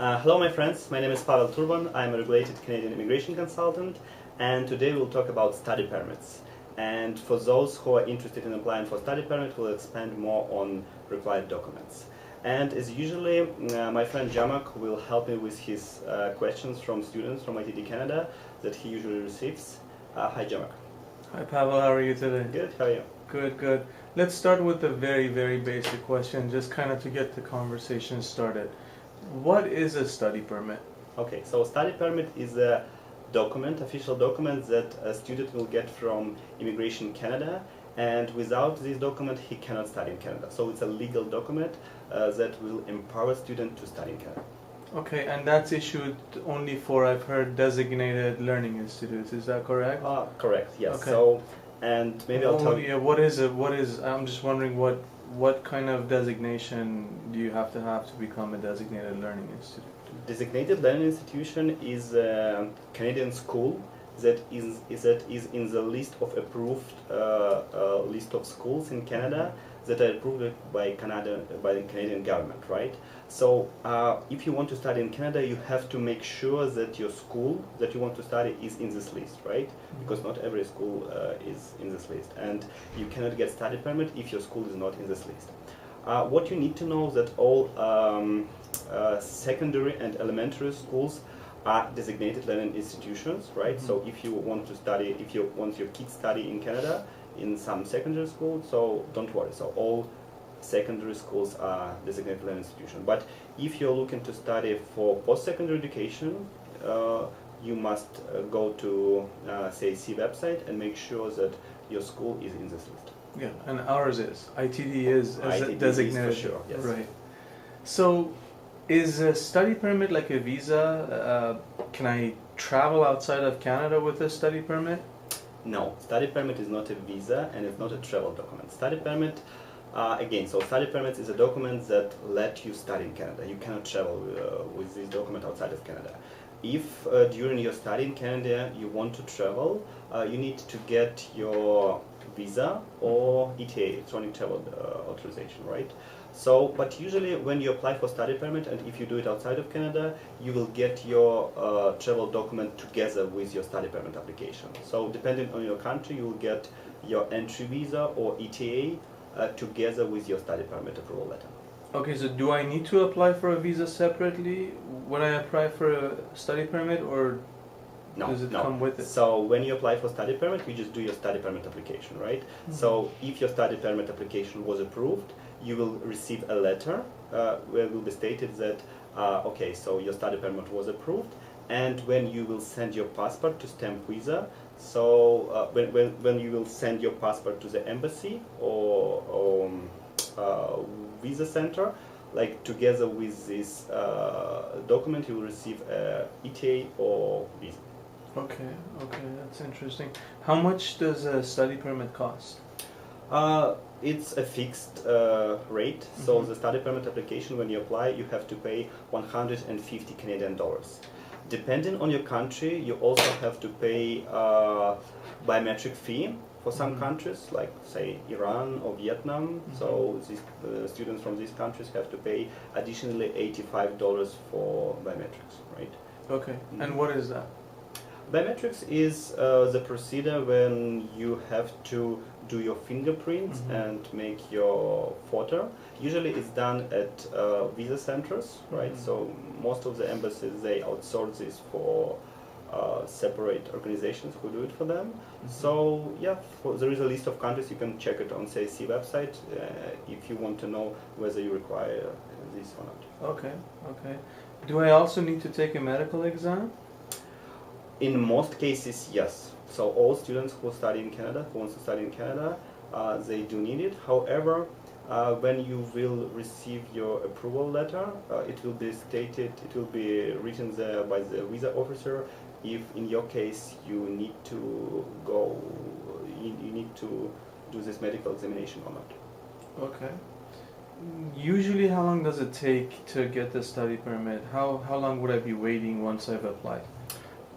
Hello my friends, my name is Pavel Turban, I'm a regulated Canadian immigration consultant, and today we'll talk about study permits. And for those who are interested in applying for study permit, we'll expand more on required documents. And as usually, my friend Jamak will help me with his questions from students from ITD Canada that he usually receives. Hi Jamak. Hi Pavel, how are you today? Good, how are you? Good, good. Let's start with a very, very basic question, just kind of to get the conversation started. What is a study permit? Okay, so study permit is a document, official document that a student will get from Immigration Canada, and without this document he cannot study in Canada. So it's a legal document that will empower student to study in Canada. Okay, and that's issued only for, I've heard, designated learning institutes, is that correct? Correct, yes. Okay. So, and maybe I'll tell you. Yeah, what is it? I'm just wondering what kind of designation do you have to become a designated learning institute? Designated learning institution is a Canadian school that is in the list of approved list of schools in Canada that are approved by the Canadian government, right? So if you want to study in Canada, you have to make sure that your school that you want to study is in this list, right? Because not every school is in this list, and you cannot get study permit if your school is not in this list. What you need to know is that all secondary and elementary schools are designated learning institutions, right? Mm-hmm. So if you want to study, if you want your kids study in Canada in some secondary school, so don't worry. So all secondary schools are designated learning institutions. But if you're looking to study for post-secondary education, you must go to CAC website and make sure that your school is in this list. Yeah, and ours is. ITD is ITD designated. is for sure, yes. Right. So, is a study permit like a visa? Can I travel outside of Canada with a study permit? No, study permit is not a visa and it's not a travel document. Study permit, again, so study permit is a document that let you study in Canada. You cannot travel with this document outside of Canada. If during your study in Canada you want to travel, you need to get your visa or ETA, electronic travel authorization, right? So, but usually when you apply for study permit, and if you do it outside of Canada, you will get your travel document together with your study permit application. So depending on your country, you will get your entry visa or ETA together with your study permit approval letter. Okay, so do I need to apply for a visa separately when I apply for a study permit, or does it come with it? So when you apply for study permit, you just do your study permit application, right? Mm-hmm. So if your study permit application was approved, you will receive a letter where it will be stated that, okay, so your study permit was approved, and when you will send your passport to stamp visa, so when you will send your passport to the embassy or visa center, like together with this document, you will receive a ETA or visa. Okay, that's interesting. How much does a study permit cost? It's a fixed rate. Mm-hmm. So the study permit application, when you apply, you have to pay 150 Canadian dollars. Depending on your country, you also have to pay biometric fee for some countries, like say Iran or Vietnam. Mm-hmm. So these students from these countries have to pay additionally $85 for biometrics, right? Okay, and what is that? Biometrics is the procedure when you have to do your fingerprints and make your photo. Usually it's done at visa centers, right? So most of the embassies, they outsource this for separate organizations who do it for them. So yeah, there is a list of countries. You can check it on CAC website if you want to know whether you require this or not. Okay. Do I also need to take a medical exam? In most cases, yes. So all students who study in Canada, who want to study in Canada, they do need it. However, when you will receive your approval letter, it will be stated, it will be written there by the visa officer if in your case you need to go, you need to do this medical examination or not. Okay. Usually how long does it take to get the study permit? How long would I be waiting once I've applied?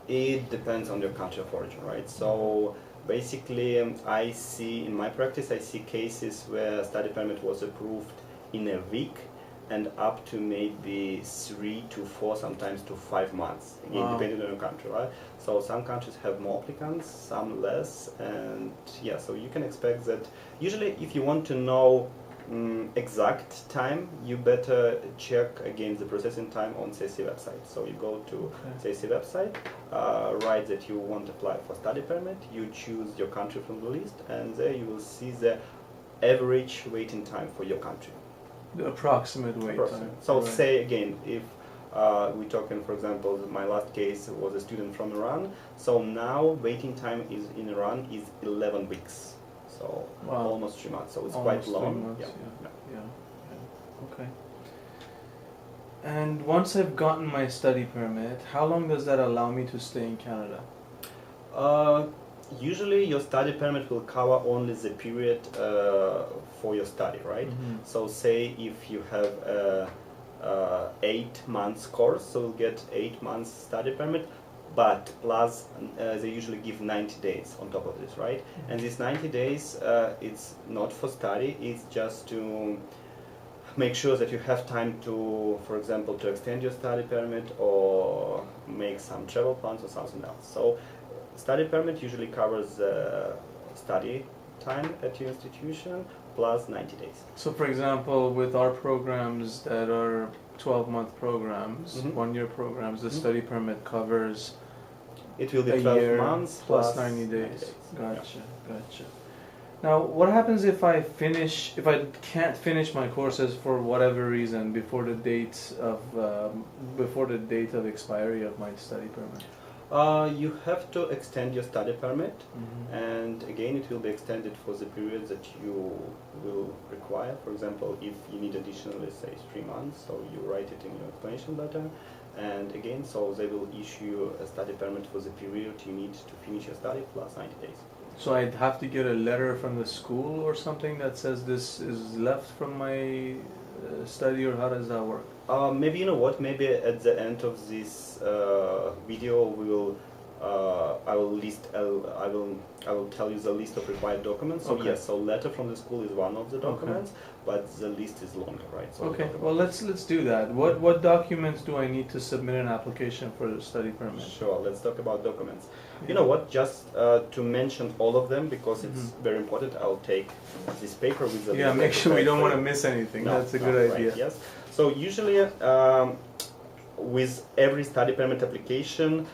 It depends on your country of origin, right? So basically, I see in my practice, I see cases where study permit was approved in a week, and up to maybe 3 to 4, sometimes to 5 months, again, Wow. depending on your country, right? So some countries have more applicants, some less, and yeah, so you can expect that. Usually, if you want to know exact time, you better check again the processing time on CSC website. So you go to CSC website, write that you want to apply for study permit, you choose your country from the list, and there you will see the average waiting time for your country. The approximate wait time. So Right. say again, if we're talking, for example, my last case was a student from Iran, so now waiting time is in Iran is 11 weeks. So Wow. almost 3 months, so it's Almost quite long. 3 months, Yeah. yeah. Okay. And once I've gotten my study permit, how long does that allow me to stay in Canada? Usually your study permit will cover only the period for your study, right? So say if you have a 8 months course, so you'll get 8 months study permit, but plus they usually give 90 days on top of this, right? And these 90 days, it's not for study, it's just to make sure that you have time to, for example, to extend your study permit or make some travel plans or something else. So study permit usually covers study time at your institution plus 90 days. So for example, with our programs that are 12-month programs, 1-year programs, the study permit covers it will be a 12 year months plus 90 days. Gotcha, gotcha. Now, what happens if I can't finish my courses for whatever reason before the date of expiry of my study permit? You have to extend your study permit, and again it will be extended for the period that you will require. For example, if you need additional, let's say 3 months, so you write it in your explanation letter, and again, so they will issue you a study permit for the period you need to finish your study plus 90 days. So I'd have to get a letter from the school or something that says this is left from my study, or how does that work? Maybe, you know what, maybe at the end of this video we will I will tell you the list of required documents. So yes, so letter from the school is one of the documents, but the list is longer, right? So okay, well let's do that. What documents do I need to submit an application for the study permit? Sure, let's talk about documents. You know what, just to mention all of them, because it's very important, I'll take this paper with the list. Make sure we don't want to miss anything. That's a good idea. Right, yes. So usually with every study permit application,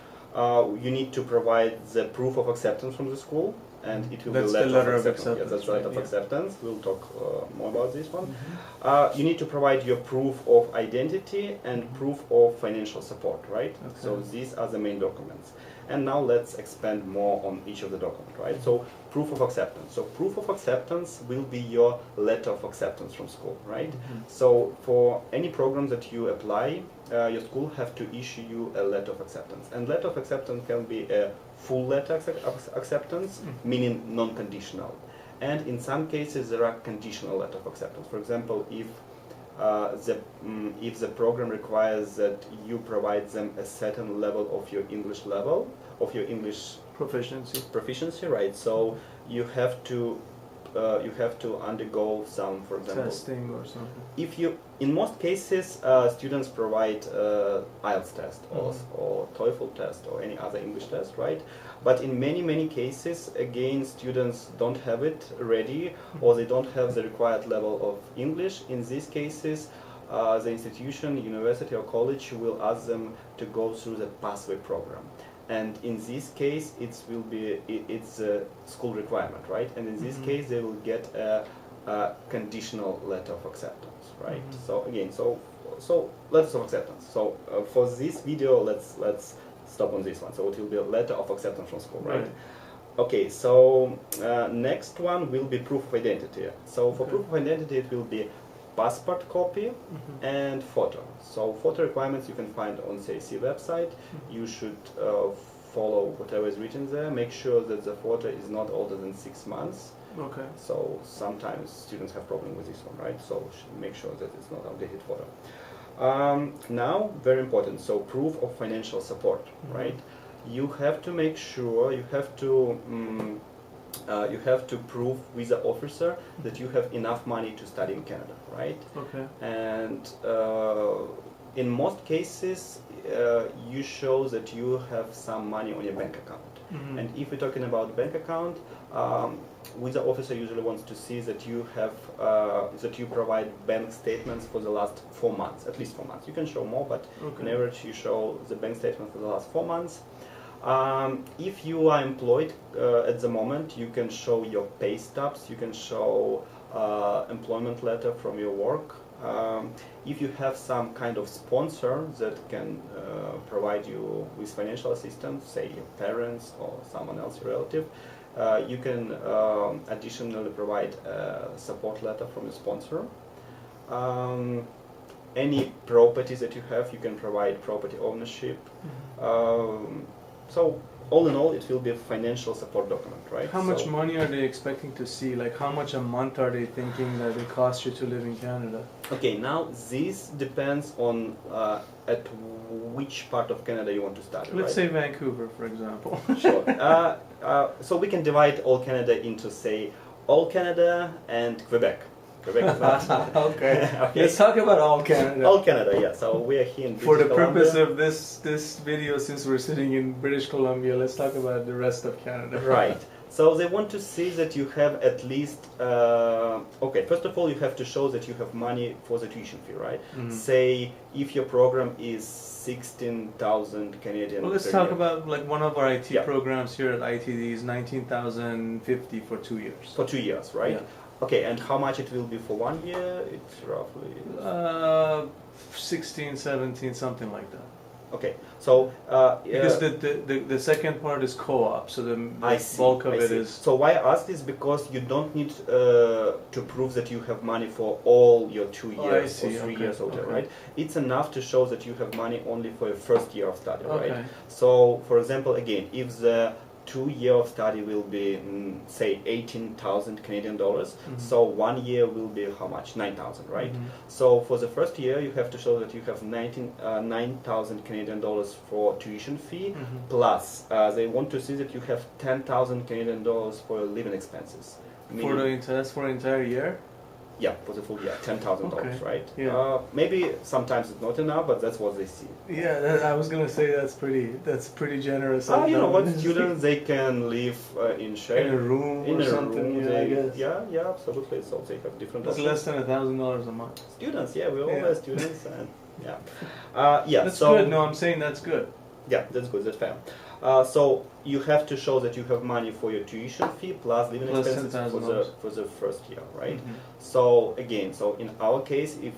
you need to provide the proof of acceptance from the school, and it will be the letter of acceptance. Yes, that's letter of acceptance. We'll talk more about this one. You need to provide your proof of identity and proof of financial support, right? So these are the main documents. And now let's expand more on each of the documents, right? So proof of acceptance. So proof of acceptance will be your letter of acceptance from school, right? So for any program that you apply, your school have to issue you a letter of acceptance. And letter of acceptance can be a full letter of acceptance, meaning non-conditional. And in some cases there are conditional letter of acceptance. For example, if the program requires that you provide them a certain level of your English proficiency, right? So you have to undergo some, for example, testing or something. If you, in most cases, students provide IELTS test or TOEFL test or any other English test, right? But in many cases, again, students don't have it ready, or they don't have the required level of English. In these cases, the institution, university or college will ask them to go through the pathway program. And in this case, it's a school requirement, right? And in this case, they will get a conditional letter of acceptance, right? So again, so letters of acceptance. So for this video, let's stop on this one. So it will be a letter of acceptance from school, right? Okay, so next one will be proof of identity. So for proof of identity, it will be passport copy and photo. So photo requirements you can find on CAC website. You should follow whatever is written there. Make sure that the photo is not older than 6 months. Okay. So sometimes students have problem with this one, right? So make sure that it's not outdated photo. Now, very important, so proof of financial support, right? You have to make sure, you have to you have to prove with the officer that you have enough money to study in Canada, right? Okay. And in most cases, you show that you have some money on your bank account. Mm-hmm. And if we're talking about bank account, visa officer usually wants to see that you have that you provide bank statements for the last 4 months, at least 4 months. You can show more, but Okay. on average you show the bank statement for the last 4 months. If you are employed at the moment, you can show your pay stubs, you can show employment letter from your work. If you have some kind of sponsor that can provide you with financial assistance, say your parents or someone else, your relative, you can additionally provide a support letter from your sponsor. Any properties that you have, you can provide property ownership. So all in all, it will be a financial support document, right? How much money are they expecting to see? Like how much a month are they thinking that it costs you to live in Canada? Okay, now this depends on at which part of Canada you want to study. Let's right? say Vancouver, for example. Sure. So we can divide all Canada into, say, all Canada and Quebec. Quebec is not. Okay. Okay. Let's talk about all Canada. All Canada, yeah. So we are here in British For the purpose Columbia. of this video, since we're sitting in British Columbia, let's talk about the rest of Canada. Right. So they want to see that you have at least, okay, first of all, you have to show that you have money for the tuition fee, right? Mhm. Say if your program is 16,000 Canadian. Well, let's per talk year. about like one of our IT Yeah. programs here at ITD is 19,050 for 2 years. For 2 years, right? Yeah. Okay, and how much it will be for 1 year? It's roughly. 16, 17, something like that. Okay, so Because the second part is co-op, so the I see, bulk of I it see. is. So why I ask this, because you don't need to prove that you have money for all your 2 Oh, I years see, or 3 okay, years, okay. right? It's enough to show that you have money only for your first year of study, Okay. right? So, for example, again, if the 2 year of study will be, say, 18,000 Canadian dollars, Mhm. so 1 year will be how much? 9,000, right? Mhm. So for the first year, you have to show that you have 9,000 Canadian dollars for tuition fee, Mhm. plus they want to see that you have 10,000 Canadian dollars for your living expenses. For that's for the entire year? Yeah, for the full year, $10,000, Okay. right? Yeah. Maybe sometimes it's not enough, but that's what they see. Yeah, I was gonna say that's pretty generous. You know what, students, they can live in share. in a room In or a something. room, Yeah, I guess. yeah, absolutely. So they have different That's options. less than $1,000 a month. Students, yeah, we're all Yeah. students, and yeah. That's so, good. No, I'm saying that's good. Yeah, that's good, that's fair. So you have to show that you have money for your tuition fee plus living Plus expenses $10,000. for the first year, right? Mhm. So again, so in our case, if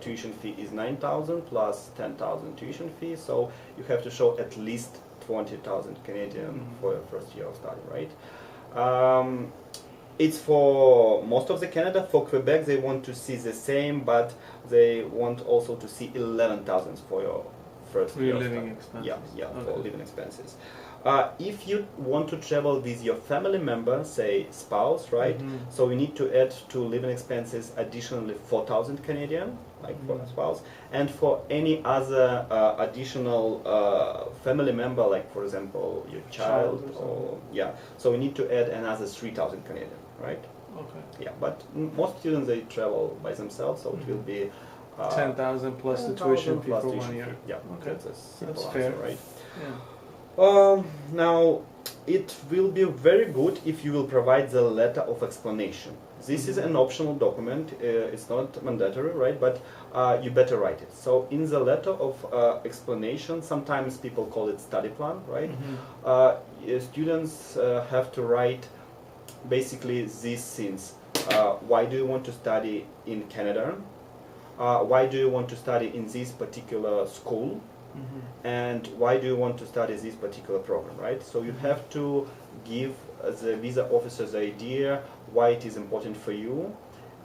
tuition fee is 9,000 plus 10,000 tuition fee, so you have to show at least 20,000 Canadian Mhm. for your first year of study, right? It's for most of the Canada. For Quebec, they want to see the same, but they want also to see 11,000 for your first For year your of living study. expenses. Yeah, for Okay. living expenses. If you want to travel with your family member, say spouse, right? Mhm. So you need to add to living expenses additionally 4,000 Canadian, like for a Mhm. spouse, and for any other additional family member, like for example your child, Child or or yeah. So you need to add another 3,000 Canadian, right? Okay. Yeah, but most students, they travel by themselves, so it will be 10,000 plus the 10,000 tuition fee plus for tuition 1 year. fee. Yeah, Okay. that's a simple That's answer, fair. right? Yeah. Now, it will be very good if you will provide the letter of explanation. This is an optional document, it's not mandatory, right? But you better write it. So in the letter of explanation, sometimes people call it study plan, right? Mhm. Students have to write basically these things. Why do you want to study in Canada? Why do you want to study in this particular school? Mhm. And why do you want to study this particular program, right? So you have to give the visa officer the idea why it is important for you,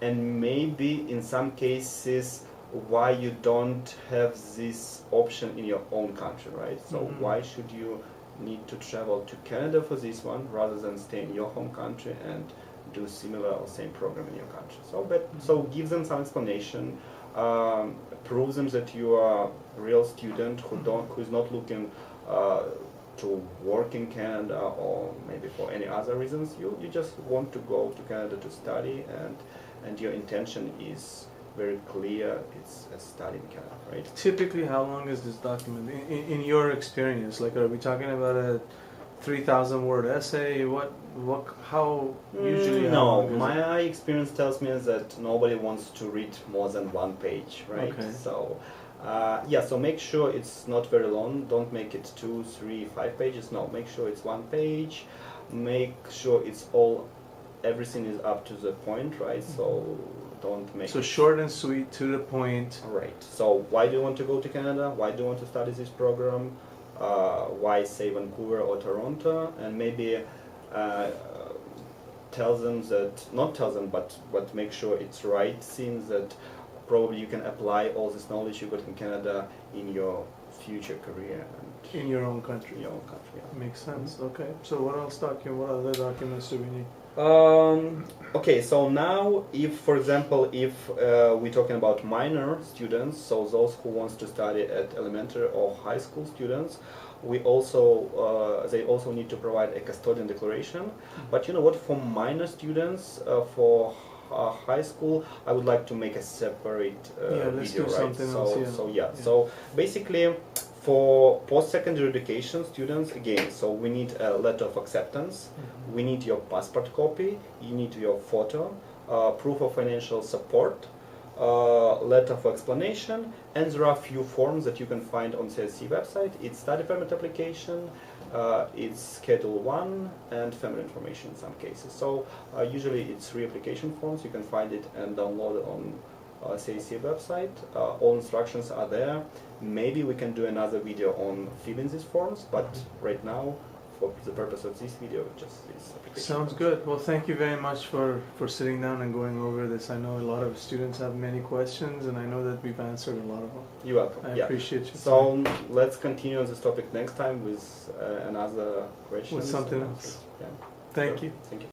and maybe in some cases why you don't have this option in your own country, right? So Mhm. why should you need to travel to Canada for this one rather than stay in your home country and do similar or same program in your country? So give them some explanation. Prove them that you are a real student who is not looking to work in Canada or maybe for any other reasons, you just want to go to Canada to study, and your intention is very clear, it's a study in Canada, right? Typically, how long is this document in your experience? Like, are we talking about a 3,000 word essay? How usually? How No, long is it? my experience tells me that nobody wants to read more than one page, right? Okay. So, yeah, so make sure it's not very long. Don't make it 2, 3, 5 pages. No, make sure it's one page. Make sure it's everything is up to the point, right? So don't make So short and sweet, to the point. Right. So why do you want to go to Canada? Why do you want to study this program? Why say Vancouver or Toronto? And maybe tell them that, not tell them, but make sure it's right things that probably you can apply all this knowledge you got in Canada in your future career and In your own country. in your own country. Yeah. Makes sense. Okay. So what other documents do we need? Okay, so now if, for example, if we're talking about minor students, so those who wants to study at elementary or high school students, we also they also need to provide a custodian declaration. But you know what, for minor students, for high school, I would like to make a separate let's video, do right? something So, else, yeah. so yeah, Yeah. so basically for post-secondary education students, again, so we need a letter of acceptance, we need your passport copy, you need your photo, proof of financial support, letter of explanation, and there are a few forms that you can find on CSC website. It's study permit application, it's Schedule 1, and family information in some cases. So usually it's 3 application forms. You can find it and download it on CSC website. All instructions are there. Maybe we can do another video on filling these forms, but right now, for the purpose of this video, just this application. Sounds forms. good. Well, thank you very much for sitting down and going over this. I know a lot of students have many questions, and I know that we've answered a lot of them. You're welcome. I Yeah. appreciate you. So let's continue on this topic next time with another question. With something else. Yeah. Thank Sure. you. Thank you.